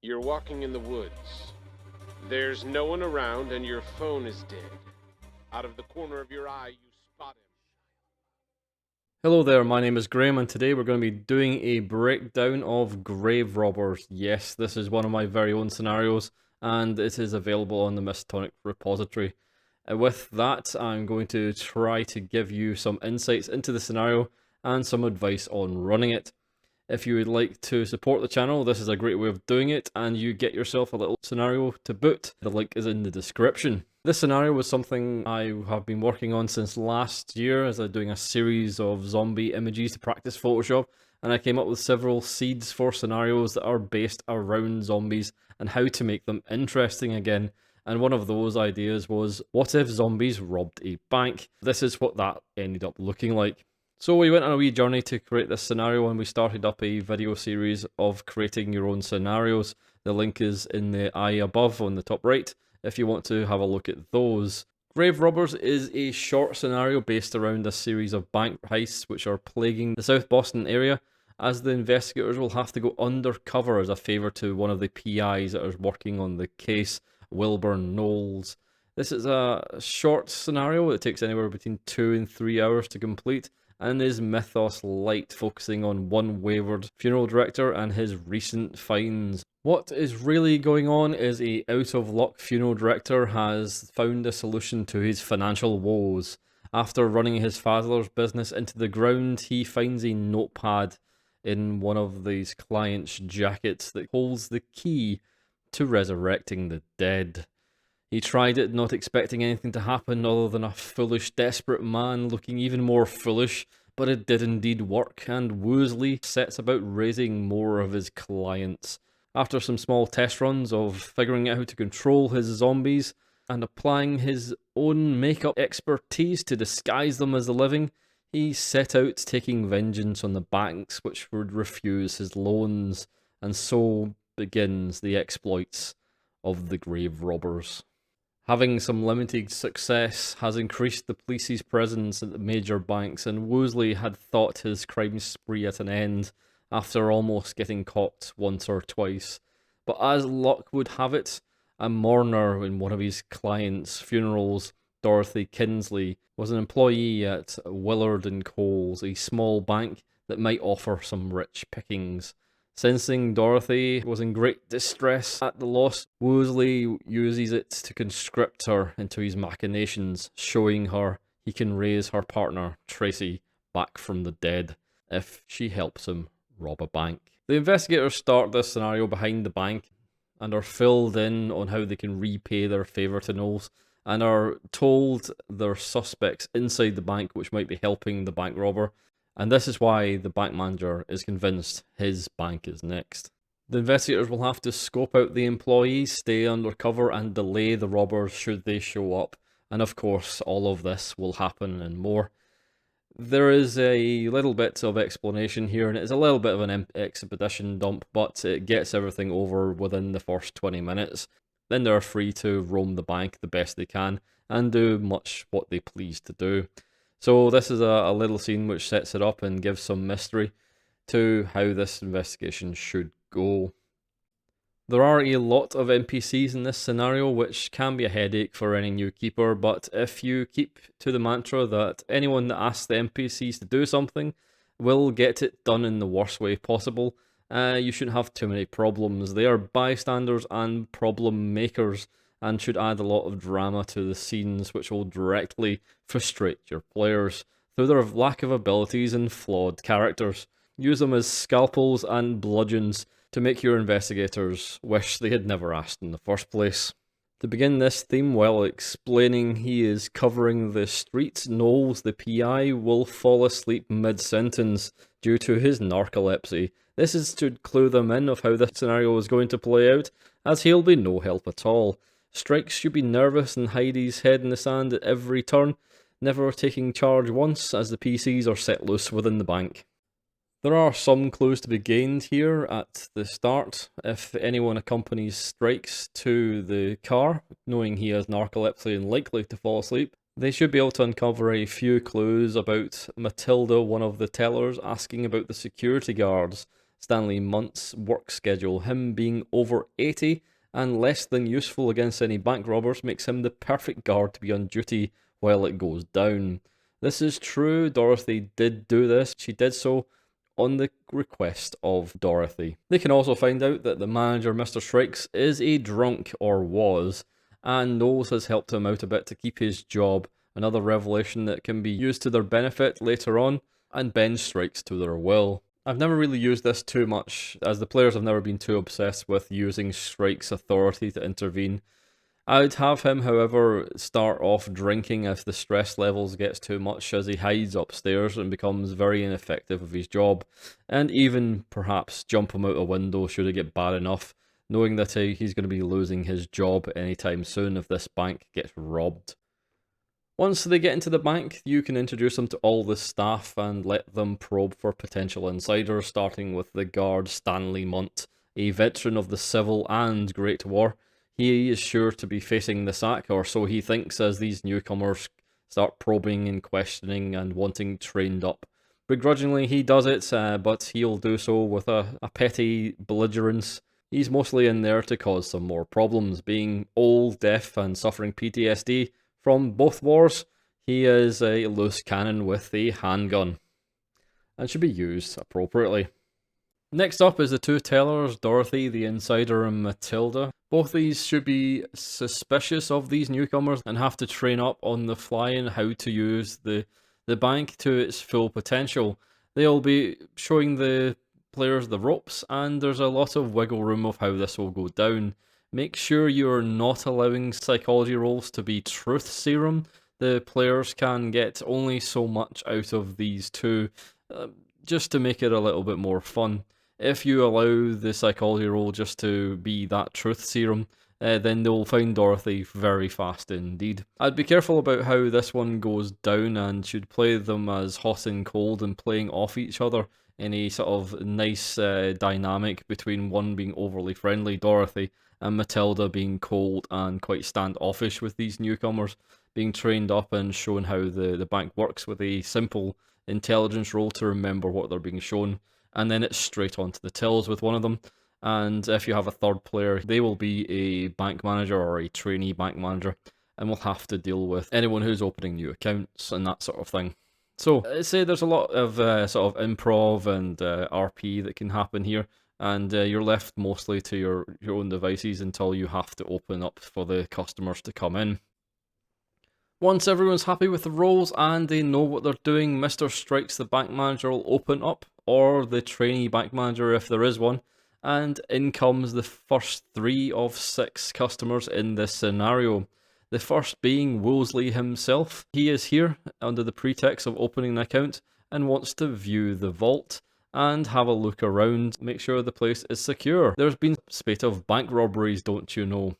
You're walking in the woods. There's no one around and your phone is dead. Out of the corner of your eye, you spot him. Hello there, my name is Graham, and today we're going to be doing a breakdown of grave robbers. Yes, this is one of my very own scenarios, and it is available on the Mistonic repository. With that, I'm going to try to give you some insights into the scenario and some advice on running it. If you would like to support the channel, this is a great way of doing it, and you get yourself a little scenario to boot. The link is in the description. This scenario was something I have been working on since last year as I'm doing a series of zombie images to practice Photoshop, and I came up with several seeds for scenarios that are based around zombies and how to make them interesting again. And one of those ideas was, what if zombies robbed a bank? This is what that ended up looking like. So we went on a wee journey to create this scenario, and we started up a video series of creating your own scenarios. The link is in the eye above on the top right if you want to have a look at those. Grave Robbers is a short scenario based around a series of bank heists which are plaguing the South Boston area, as the investigators will have to go undercover as a favour to one of the PIs that is working on the case, Wilbur Knowles. This is a short scenario. It takes anywhere between 2 and 3 hours to complete, and is mythos light, focusing on one wayward funeral director and his recent finds. What is really going on is a out-of-luck funeral director has found a solution to his financial woes. After running his father's business into the ground, he finds a notepad in one of these clients' jackets that holds the key to resurrecting the dead. He tried it, not expecting anything to happen other than a foolish, desperate man looking even more foolish, but it did indeed work, and Woosley sets about raising more of his clients. After some small test runs of figuring out how to control his zombies and applying his own makeup expertise to disguise them as the living, he set out taking vengeance on the banks which would refuse his loans, and so begins the exploits of the grave robbers. Having some limited success has increased the police's presence at the major banks, and Woosley had thought his crime spree at an end after almost getting caught once or twice. But as luck would have it, a mourner in one of his clients' funerals, Dorothy Kinsley, was an employee at Willard & Coles, a small bank that might offer some rich pickings. Sensing Dorothy was in great distress at the loss, Woosley uses it to conscript her into his machinations, showing her he can raise her partner, Tracy, back from the dead if she helps him rob a bank. The investigators start this scenario behind the bank and are filled in on how they can repay their favour to Knowles, and are told there are suspects inside the bank which might be helping the bank robber. And this is why the bank manager is convinced his bank is next. The investigators will have to scope out the employees, stay undercover, and delay the robbers should they show up. And of course, all of this will happen and more. There is a little bit of explanation here, and it's a little bit of an expedition dump, but it gets everything over within the first 20 minutes. Then they're free to roam the bank the best they can and do much what they please to do. So this is a little scene which sets it up and gives some mystery to how this investigation should go. There are a lot of NPCs in this scenario, which can be a headache for any new keeper, but if you keep to the mantra that anyone that asks the NPCs to do something will get it done in the worst way possible, you shouldn't have too many problems. They are bystanders and problem makers, and should add a lot of drama to the scenes, which will directly frustrate your players through their lack of abilities and flawed characters. Use them as scalpels and bludgeons to make your investigators wish they had never asked in the first place. To begin this theme, while explaining he is covering the streets, Knowles, the PI, will fall asleep mid-sentence due to his narcolepsy. This is to clue them in of how the scenario is going to play out, as he'll be no help at all. Strikes should be nervous and hide his head in the sand at every turn, never taking charge once, as the PCs are set loose within the bank. There are some clues to be gained here at the start. If anyone accompanies Strikes to the car, knowing he has narcolepsy and likely to fall asleep, they should be able to uncover a few clues about Matilda, one of the tellers, asking about the security guards, Stanley Munt's work schedule. Him being over 80 and less than useful against any bank robbers makes him the perfect guard to be on duty while it goes down. This is true, Dorothy did do this. She did so on the request of Dorothy. They can also find out that the manager, Mr. Strikes, is a drunk, or was, and Knowles has helped him out a bit to keep his job. Another revelation that can be used to their benefit later on, and bend Strikes to their will. I've never really used this too much, as the players have never been too obsessed with using Strike's authority to intervene. I'd have him, however, start off drinking if the stress levels gets too much, as he hides upstairs and becomes very ineffective of his job, and even perhaps jump him out a window should it get bad enough, knowing that he's going to be losing his job anytime soon if this bank gets robbed. Once they get into the bank, you can introduce them to all the staff and let them probe for potential insiders, starting with the guard Stanley Munt, a veteran of the Civil and Great War. He is sure to be facing the sack, or so he thinks, as these newcomers start probing and questioning and wanting trained up. Begrudgingly he does it, but he'll do so with a petty belligerence. He's mostly in there to cause some more problems. Being old, deaf, and suffering PTSD from both wars, he is a loose cannon with a handgun, and should be used appropriately. Next up is the two tellers, Dorothy, the insider, and Matilda. Both these should be suspicious of these newcomers and have to train up on the fly in how to use the bank to its full potential. They'll be showing the players the ropes, and there's a lot of wiggle room of how this will go down. Make sure you're not allowing psychology rolls to be truth serum. The players can get only so much out of these two, just to make it a little bit more fun. If you allow the psychology roll just to be that truth serum, then they'll find Dorothy very fast indeed. I'd be careful about how this one goes down, and should play them as hot and cold and playing off each other in a sort of nice dynamic between one being overly friendly, Dorothy, and Matilda being cold and quite standoffish with these newcomers, being trained up and shown how the bank works with a simple intelligence roll to remember what they're being shown, and then it's straight onto the tills with one of them. And if you have a third player, they will be a bank manager or a trainee bank manager, and will have to deal with anyone who's opening new accounts and that sort of thing. So, I'd say there's a lot of sort of improv and RP that can happen here, and you're left mostly to your own devices until you have to open up for the customers to come in. Once everyone's happy with the roles and they know what they're doing, Mr. Strikes, the bank manager, will open up, or the trainee bank manager if there is one, and in comes the first 3 of 6 customers in this scenario. The first being Wolseley himself. He is here under the pretext of opening an account and wants to view the vault and have a look around, make sure the place is secure. There's been a spate of bank robberies, don't you know?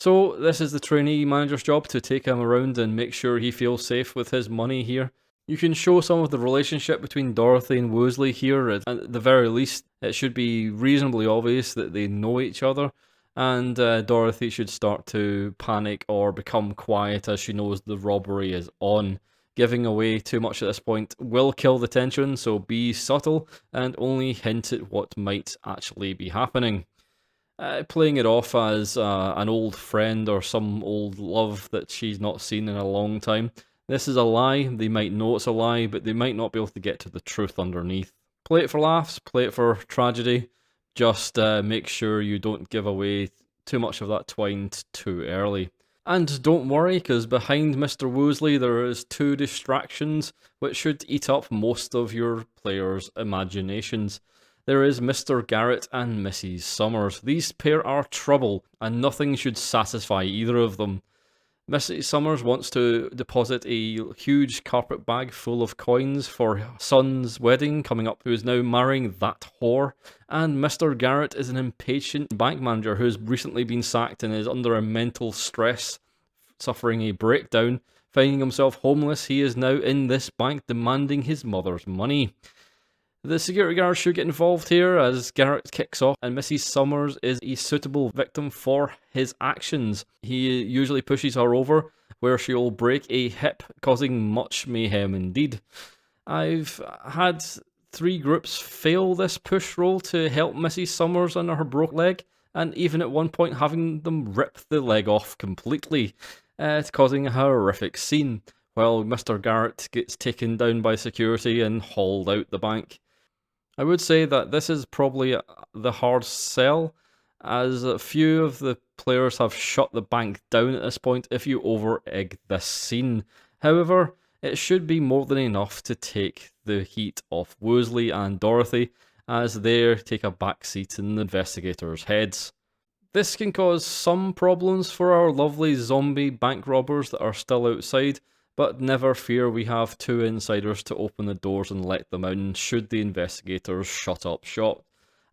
So this is the trainee manager's job, to take him around and make sure he feels safe with his money here. You can show some of the relationship between Dorothy and Wolseley here. At the very least, it should be reasonably obvious that they know each other, and Dorothy should start to panic or become quiet as she knows the robbery is on. Giving away too much at this point will kill the tension, so be subtle and only hint at what might actually be happening. Playing it off as an old friend or some old love that she's not seen in a long time. This is a lie. They might know it's a lie, but they might not be able to get to the truth underneath. Play it for laughs, play it for tragedy. Just make sure you don't give away too much of that twine too early. And don't worry, because behind Mr. Wolseley there is 2 distractions which should eat up most of your players' imaginations. There is Mr. Garrett and Mrs. Summers. These pair are trouble, and nothing should satisfy either of them. Mrs. Summers wants to deposit a huge carpet bag full of coins for her son's wedding coming up, who is now marrying that whore. And Mr. Garrett is an impatient bank manager who has recently been sacked and is under a mental stress, suffering a breakdown. Finding himself homeless, he is now in this bank demanding his mother's money. The security guard should get involved here as Garrett kicks off, and Mrs. Summers is a suitable victim for his actions. He usually pushes her over, where she'll break a hip, causing much mayhem indeed. I've had 3 groups fail this push roll to help Mrs. Summers on her broke leg, and even at one point having them rip the leg off completely, causing a horrific scene, while Mr. Garrett gets taken down by security and hauled out the bank. I would say that this is probably the hard sell, as a few of the players have shut the bank down at this point if you over-egg this scene. However, it should be more than enough to take the heat off Woosley and Dorothy, as they take a backseat in the investigators' heads. This can cause some problems for our lovely zombie bank robbers that are still outside, but never fear, we have 2 insiders to open the doors and let them in should the investigators shut up shop.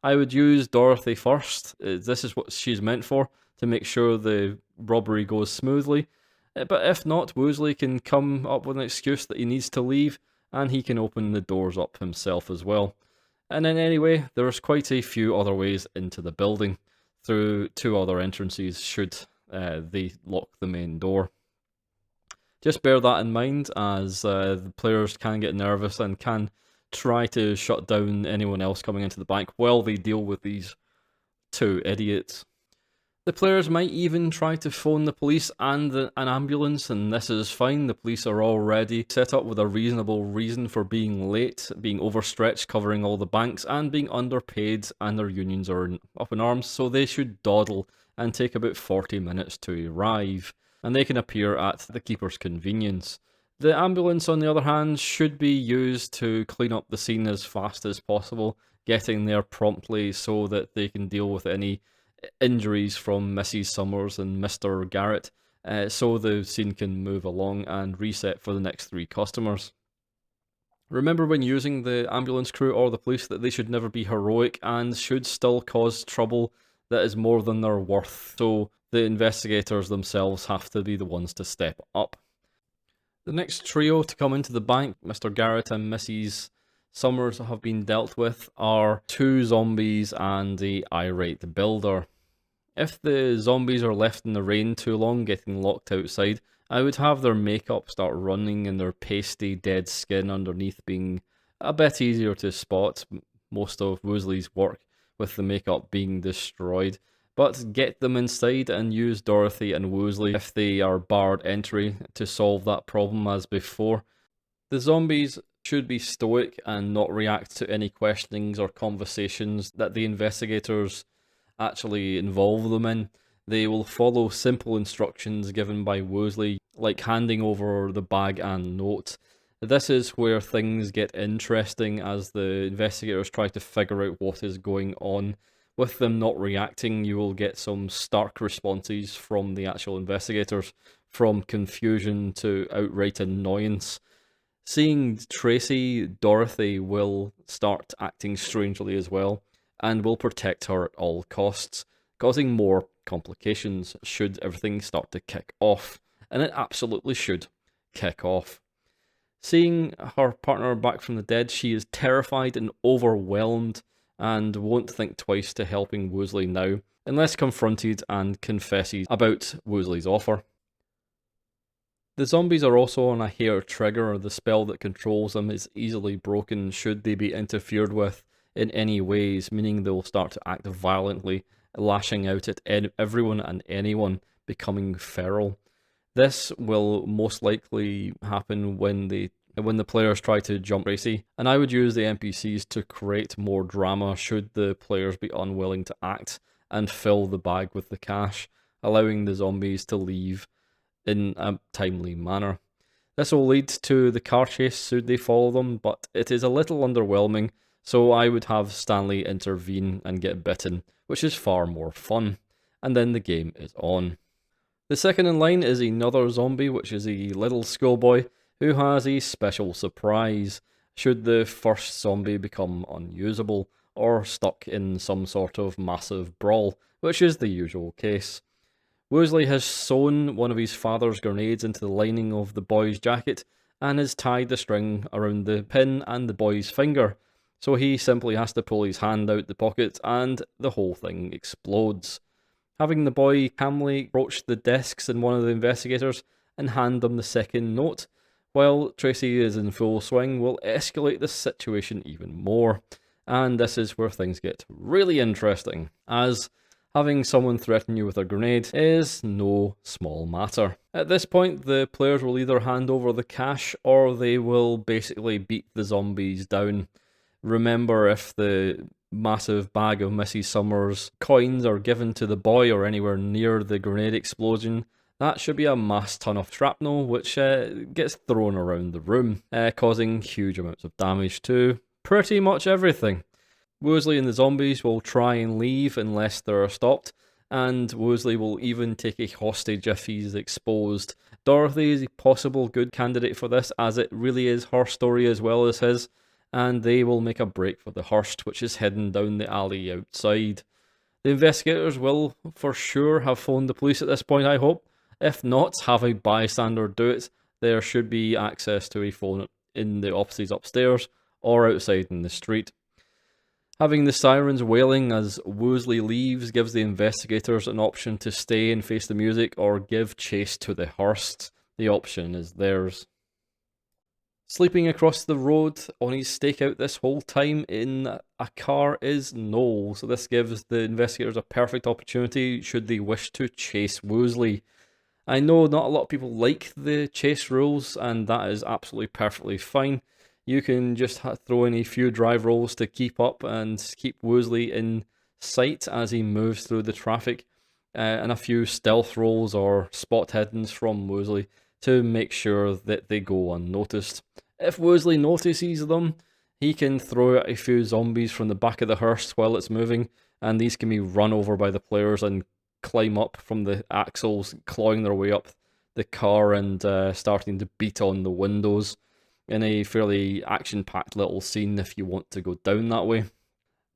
I would use Dorothy first. This is what she's meant for, to make sure the robbery goes smoothly. But if not, Woosley can come up with an excuse that he needs to leave, and he can open the doors up himself as well. And then anyway, there's quite a few other ways into the building, through 2 other entrances should they lock the main door. Just bear that in mind, as the players can get nervous and can try to shut down anyone else coming into the bank while they deal with these 2 idiots. The players might even try to phone the police and an ambulance, and this is fine. The police are already set up with a reasonable reason for being late, being overstretched, covering all the banks, and being underpaid, and their unions are up in arms, so they should dawdle and take about 40 minutes to arrive, and they can appear at the keeper's convenience. The ambulance, on the other hand, should be used to clean up the scene as fast as possible, getting there promptly so that they can deal with any injuries from Mrs. Summers and Mr. Garrett, so the scene can move along and reset for the next 3 customers. Remember, when using the ambulance crew or the police, that they should never be heroic and should still cause trouble that is more than they're worth, so the investigators themselves have to be the ones to step up. The next trio to come into the bank, Mr. Garrett and Mrs. Summers, have been dealt with are 2 zombies and the irate builder. If the zombies are left in the rain too long, getting locked outside, I would have their makeup start running and their pasty dead skin underneath being a bit easier to spot. Most of Woosley's work with the makeup being destroyed, but get them inside and use Dorothy and Woosley if they are barred entry to solve that problem as before. The zombies should be stoic and not react to any questionings or conversations that the investigators actually involve them in. They will follow simple instructions given by Woosley, like handing over the bag and note. This is where things get interesting, as the investigators try to figure out what is going on. With them not reacting, you will get some stark responses from the actual investigators, from confusion to outright annoyance. Seeing Tracy, Dorothy will start acting strangely as well, and will protect her at all costs, causing more complications should everything start to kick off, and it absolutely should kick off. Seeing her partner back from the dead, she is terrified and overwhelmed, and won't think twice to helping Woosley now, unless confronted and confesses about Woosley's offer. The zombies are also on a hair trigger. The spell that controls them is easily broken should they be interfered with in any ways, meaning they'll start to act violently, lashing out at everyone and anyone, becoming feral. This will most likely happen when the players try to jump Tracy, and I would use the NPCs to create more drama should the players be unwilling to act and fill the bag with the cash, allowing the zombies to leave in a timely manner. This will lead to the car chase should they follow them, but it is a little underwhelming, so I would have Stanley intervene and get bitten, which is far more fun, and then the game is on. The second in line is another zombie, which is a little schoolboy who has a special surprise should the first zombie become unusable or stuck in some sort of massive brawl, which is the usual case. Woosley has sewn one of his father's grenades into the lining of the boy's jacket and has tied the string around the pin and the boy's finger, so he simply has to pull his hand out the pocket and the whole thing explodes. Having the boy calmly approach the desks and one of the investigators and hand them the second note, while Tracy is in full swing, will escalate the situation even more. And this is where things get really interesting, as having someone threaten you with a grenade is no small matter. At this point, the players will either hand over the cash or they will basically beat the zombies down. Remember, if the massive bag of Mrs. Summers coins are given to the boy or anywhere near the grenade explosion, that should be a mass ton of shrapnel which gets thrown around the room, causing huge amounts of damage to pretty much everything. Woosley and the zombies will try and leave unless they're stopped, and Woosley will even take a hostage if he's exposed. Dorothy is a possible good candidate for this, as it really is her story as well as his, and they will make a break for the hearse, which is hidden down the alley outside. The investigators will for sure have phoned the police at this point, I hope. If not, have a bystander do it. There should be access to a phone in the offices upstairs or outside in the street. Having the sirens wailing as Woosley leaves gives the investigators an option to stay and face the music or give chase to the hearse. The option is theirs. Sleeping across the road on his stakeout this whole time in a car is Noel, so this gives the investigators a perfect opportunity should they wish to chase Woosley. I know not a lot of people like the chase rules, and that is absolutely perfectly fine. You can just throw in a few drive rolls to keep up and keep Woosley in sight as he moves through the traffic, and a few stealth rolls or spot hiddens from Woosley to make sure that they go unnoticed. If Woosley notices them, he can throw out a few zombies from the back of the hearse while it's moving, and these can be run over by the players and climb up from the axles, clawing their way up the car and starting to beat on the windows in a fairly action-packed little scene if you want to go down that way.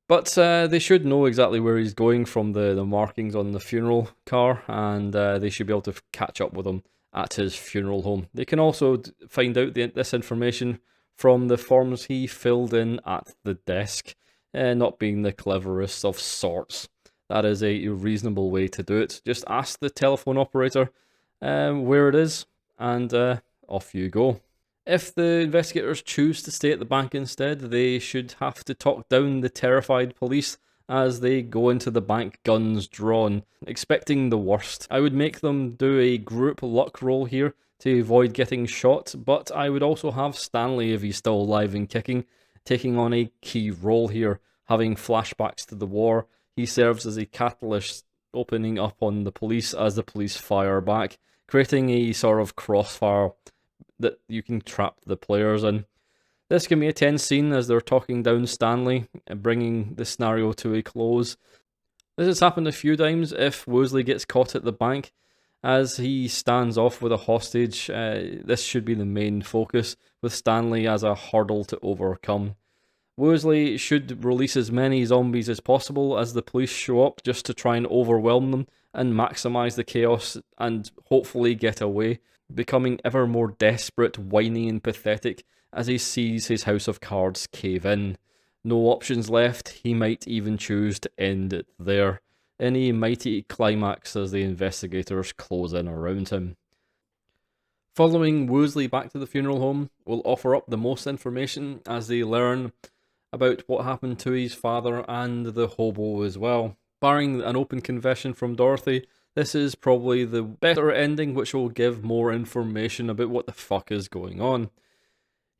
But they should know exactly where he's going from the markings on the funeral car, and they should be able to catch up with him at his funeral home. They can also find out this information from the forms he filled in at the desk, not being the cleverest of sorts. That is a reasonable way to do it. Just ask the telephone operator where it is, and off you go. If the investigators choose to stay at the bank instead, they should have to talk down the terrified police as they go into the bank, guns drawn, expecting the worst. I would make them do a group luck roll here to avoid getting shot, but I would also have Stanley, if he's still alive and kicking, taking on a key role here, having flashbacks to the war. He serves as a catalyst, opening up on the police as the police fire back, creating a sort of crossfire that you can trap the players in. This can be a tense scene as they're talking down Stanley, bringing the scenario to a close. This has happened a few times if Woosley gets caught at the bank. As he stands off with a hostage, this should be the main focus, with Stanley as a hurdle to overcome. Woosley should release as many zombies as possible as the police show up, just to try and overwhelm them and maximise the chaos and hopefully get away, becoming ever more desperate, whiny and pathetic as he sees his house of cards cave in. No options left, he might even choose to end it there, in a mighty climax as the investigators close in around him. Following Woosley back to the funeral home will offer up the most information as they learn about what happened to his father and the hobo as well. Barring an open confession from Dorothy, this is probably the better ending, which will give more information about what the fuck is going on.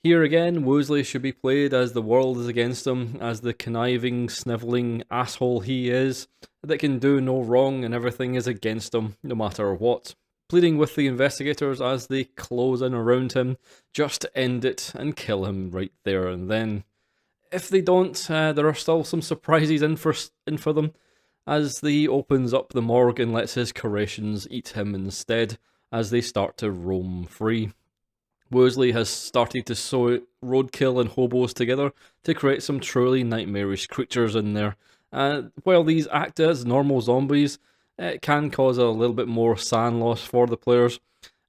Here again, Woosley should be played as the world is against him, as the conniving, snivelling asshole he is, that can do no wrong and everything is against him, no matter what. Pleading with the investigators as they close in around him, just to end it and kill him right there and then. If they don't, there are still some surprises in for them, as he opens up the morgue and lets his creations eat him instead, as they start to roam free. Woosley has started to sew roadkill and hobos together to create some truly nightmarish creatures in there. While these act as normal zombies, it can cause a little bit more SAN loss for the players,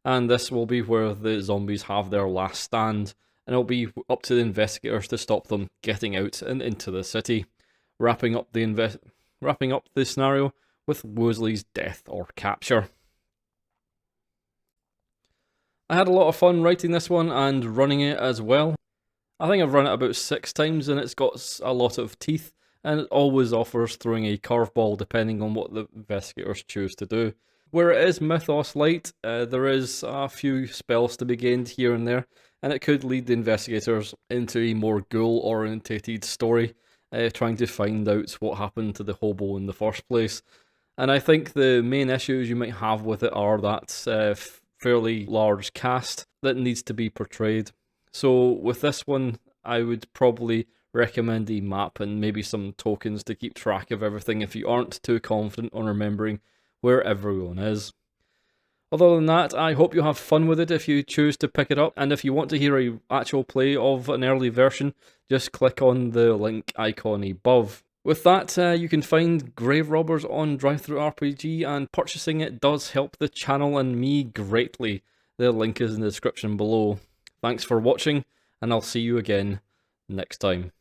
and this will be where the zombies have their last stand, and it'll be up to the investigators to stop them getting out and into the city, wrapping up the scenario with Woosley's death or capture. I had a lot of fun writing this one and running it as well. I think I've run it about 6 times and it's got a lot of teeth, and it always offers throwing a curveball depending on what the investigators choose to do. Where it is Mythos Light, there is a few spells to be gained here and there, and it could lead the investigators into a more ghoul-orientated story, trying to find out what happened to the hobo in the first place. And I think the main issues you might have with it are that fairly large cast that needs to be portrayed. So with this one, I would probably recommend a map and maybe some tokens to keep track of everything if you aren't too confident on remembering where everyone is. Other than that, I hope you have fun with it if you choose to pick it up, and if you want to hear an actual play of an early version, just click on the link icon above. With that, you can find Grave Robbers on DriveThruRPG, and purchasing it does help the channel and me greatly. The link is in the description below. Thanks for watching, and I'll see you again next time.